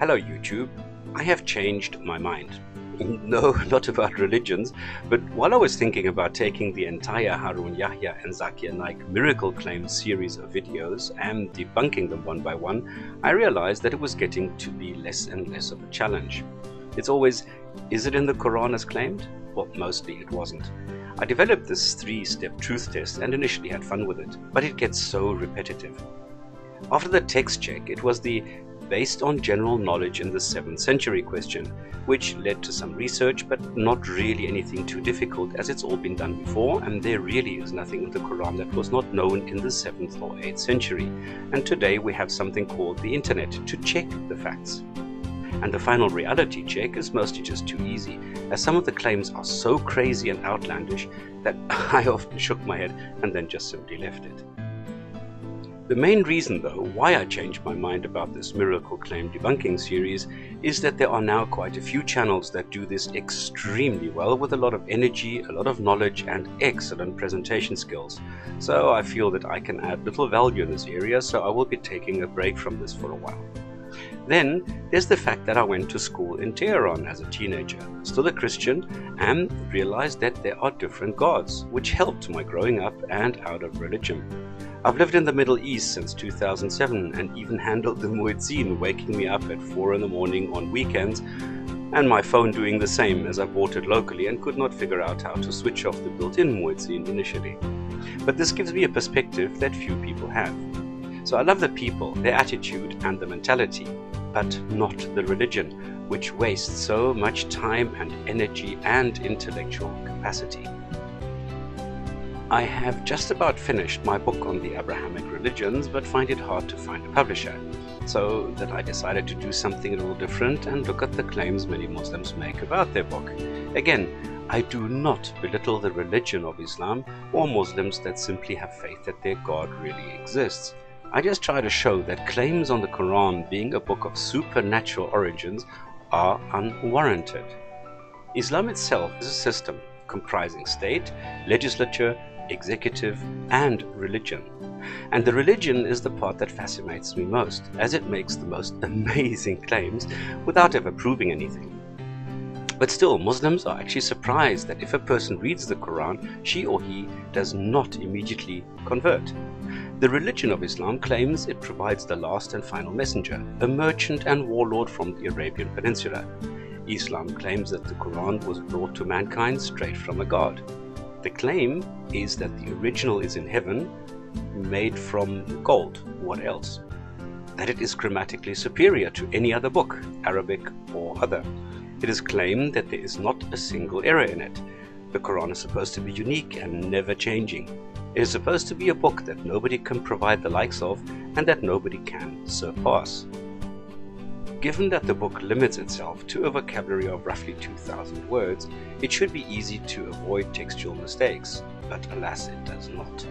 Hello YouTube, I have changed my mind. No, not about religions, but while I was thinking about taking the entire Harun Yahya and Zakir Naik miracle claims series of videos and debunking them one by one, I realized that it was getting to be less and less of a challenge. It's always, is it in the Quran as claimed? Well, mostly it wasn't. I developed this 3-step truth test and initially had fun with it, but it gets so repetitive. After the text check, it was the based on general knowledge in the 7th century question, which led to some research, but not really anything too difficult as it's all been done before, and there really is nothing in the Quran that was not known in the 7th or 8th century. And today we have something called the internet to check the facts. And the final reality check is mostly just too easy, as some of the claims are so crazy and outlandish that I often shook my head and then just simply left it. The main reason, though, why I changed my mind about this miracle claim debunking series is that there are now quite a few channels that do this extremely well with a lot of energy, a lot of knowledge, and excellent presentation skills. So I feel that I can add little value in this area, so I will be taking a break from this for a while. Then there's the fact that I went to school in Tehran as a teenager, still a Christian, and realized that there are different gods, which helped my growing up and out of religion. I've lived in the Middle East since 2007 and even handled the muezzin waking me up at 4 in the morning on weekends, and my phone doing the same as I bought it locally and could not figure out how to switch off the built-in muezzin initially. But this gives me a perspective that few people have. So I love the people, their attitude and the mentality, but not the religion, which wastes so much time and energy and intellectual capacity. I have just about finished my book on the Abrahamic religions, but find it hard to find a publisher, so that I decided to do something a little different and look at the claims many Muslims make about their book. Again, I do not belittle the religion of Islam or Muslims that simply have faith that their God really exists. I just try to show that claims on the Quran being a book of supernatural origins are unwarranted. Islam itself is a system comprising state, legislature, executive, and religion. And the religion is the part that fascinates me most, as it makes the most amazing claims without ever proving anything. But still, Muslims are actually surprised that if a person reads the Quran, she or he does not immediately convert. The religion of Islam claims it provides the last and final messenger, a merchant and warlord from the Arabian Peninsula. Islam claims that the Quran was brought to mankind straight from a god. The claim is that the original is in heaven, made from gold. What else? That it is grammatically superior to any other book, Arabic or other. It is claimed that there is not a single error in it. The Quran is supposed to be unique and never changing. It is supposed to be a book that nobody can provide the likes of and that nobody can surpass. Given that the book limits itself to a vocabulary of roughly 2,000 words, it should be easy to avoid textual mistakes, but alas, it does not.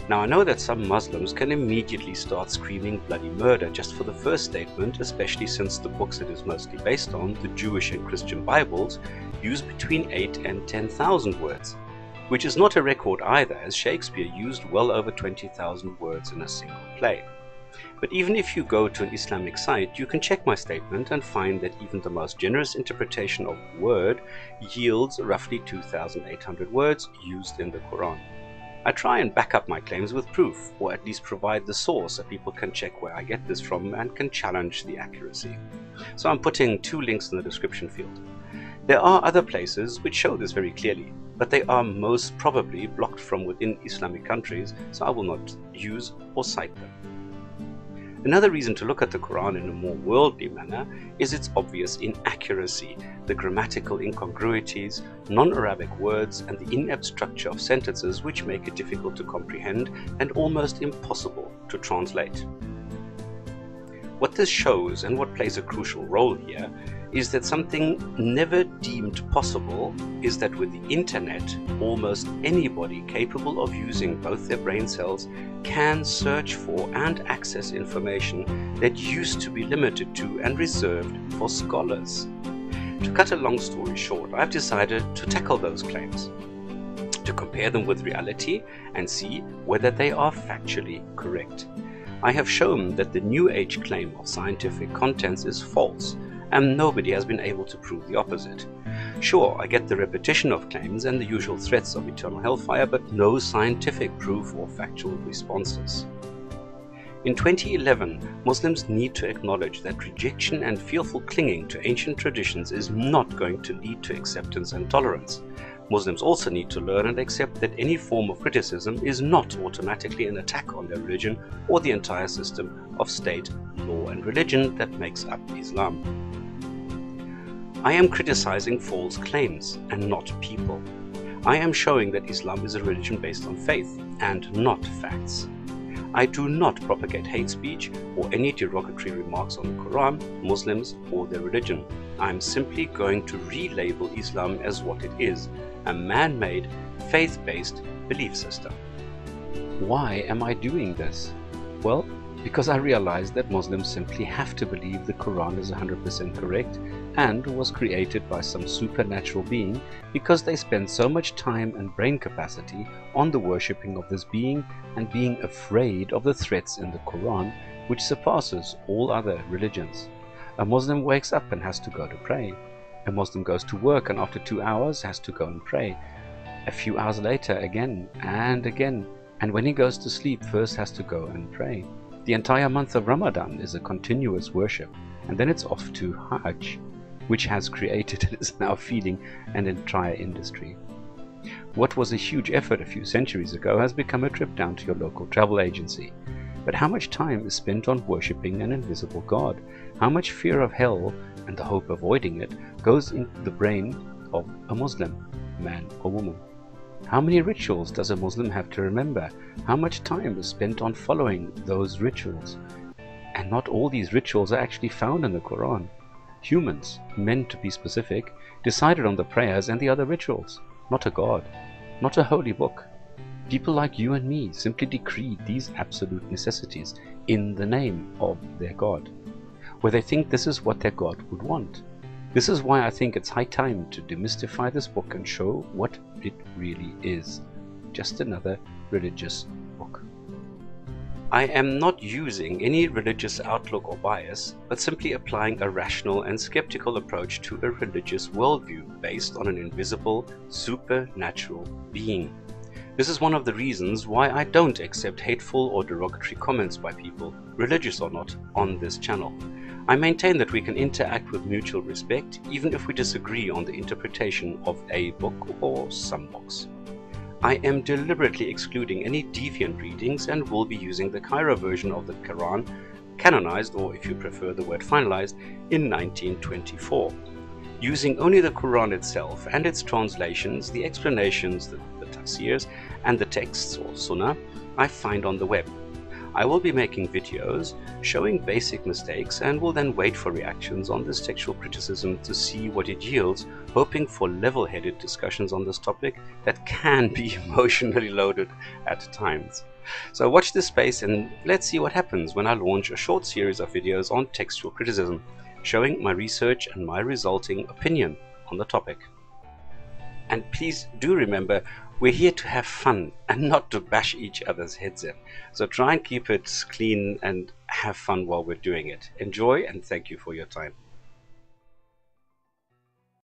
Now I know that some Muslims can immediately start screaming bloody murder just for the first statement, especially since the books it is mostly based on, the Jewish and Christian Bibles, use between 8 and 10,000 words, which is not a record either, as Shakespeare used well over 20,000 words in a single play. But even if you go to an Islamic site, you can check my statement and find that even the most generous interpretation of word yields roughly 2,800 words used in the Quran. I try and back up my claims with proof, or at least provide the source so people can check where I get this from and can challenge the accuracy. So I'm putting 2 links in the description field. There are other places which show this very clearly, but they are most probably blocked from within Islamic countries, so I will not use or cite them. Another reason to look at the Quran in a more worldly manner is its obvious inaccuracy, the grammatical incongruities, non-Arabic words, and the inept structure of sentences which make it difficult to comprehend and almost impossible to translate. What this shows, and what plays a crucial role here, is that something never deemed possible is that with the internet, almost anybody capable of using both their brain cells can search for and access information that used to be limited to and reserved for scholars. To cut a long story short, I've decided to tackle those claims, to compare them with reality and see whether they are factually correct. I have shown that the New Age claim of scientific contents is false, and nobody has been able to prove the opposite. Sure, I get the repetition of claims and the usual threats of eternal hellfire, but no scientific proof or factual responses. In 2011, Muslims need to acknowledge that rejection and fearful clinging to ancient traditions is not going to lead to acceptance and tolerance. Muslims also need to learn and accept that any form of criticism is not automatically an attack on their religion or the entire system of state, law and religion that makes up Islam. I am criticizing false claims and not people. I am showing that Islam is a religion based on faith and not facts. I do not propagate hate speech or any derogatory remarks on the Quran, Muslims, or their religion. I am simply going to relabel Islam as what it is, a man-made, faith-based belief system. Why am I doing this? Well, because I realized that Muslims simply have to believe the Quran is 100% correct and was created by some supernatural being, because they spend so much time and brain capacity on the worshipping of this being and being afraid of the threats in the Quran, which surpasses all other religions. A Muslim wakes up and has to go to pray. A Muslim goes to work and after 2 hours has to go and pray. A few hours later again and again, and when he goes to sleep first has to go and pray. The entire month of Ramadan is a continuous worship, and then it's off to Hajj, which has created and is now feeding an entire industry. What was a huge effort a few centuries ago has become a trip down to your local travel agency. But how much time is spent on worshipping an invisible God? How much fear of hell and the hope of avoiding it goes into the brain of a Muslim, man or woman? How many rituals does a Muslim have to remember? How much time is spent on following those rituals? And not all these rituals are actually found in the Quran. Humans, men to be specific, decided on the prayers and the other rituals, not a God, not a holy book. People like you and me simply decreed these absolute necessities in the name of their God, where they think this is what their God would want. This is why I think it's high time to demystify this book and show what it really is. Just another religious book. I am not using any religious outlook or bias, but simply applying a rational and skeptical approach to a religious worldview based on an invisible, supernatural being. This is one of the reasons why I don't accept hateful or derogatory comments by people, religious or not, on this channel. I maintain that we can interact with mutual respect even if we disagree on the interpretation of a book or some books. I am deliberately excluding any deviant readings and will be using the Cairo version of the Quran, canonized, or if you prefer the word finalized, in 1924. Using only the Quran itself and its translations, the explanations, the tafsirs, and the texts or sunnah I find on the web. I will be making videos showing basic mistakes and will then wait for reactions on this textual criticism to see what it yields, hoping for level-headed discussions on this topic that can be emotionally loaded at times. So watch this space and let's see what happens when I launch a short series of videos on textual criticism, showing my research and my resulting opinion on the topic. And please do remember, we're here to have fun and not to bash each other's heads in. So try and keep it clean and have fun while we're doing it. Enjoy and thank you for your time.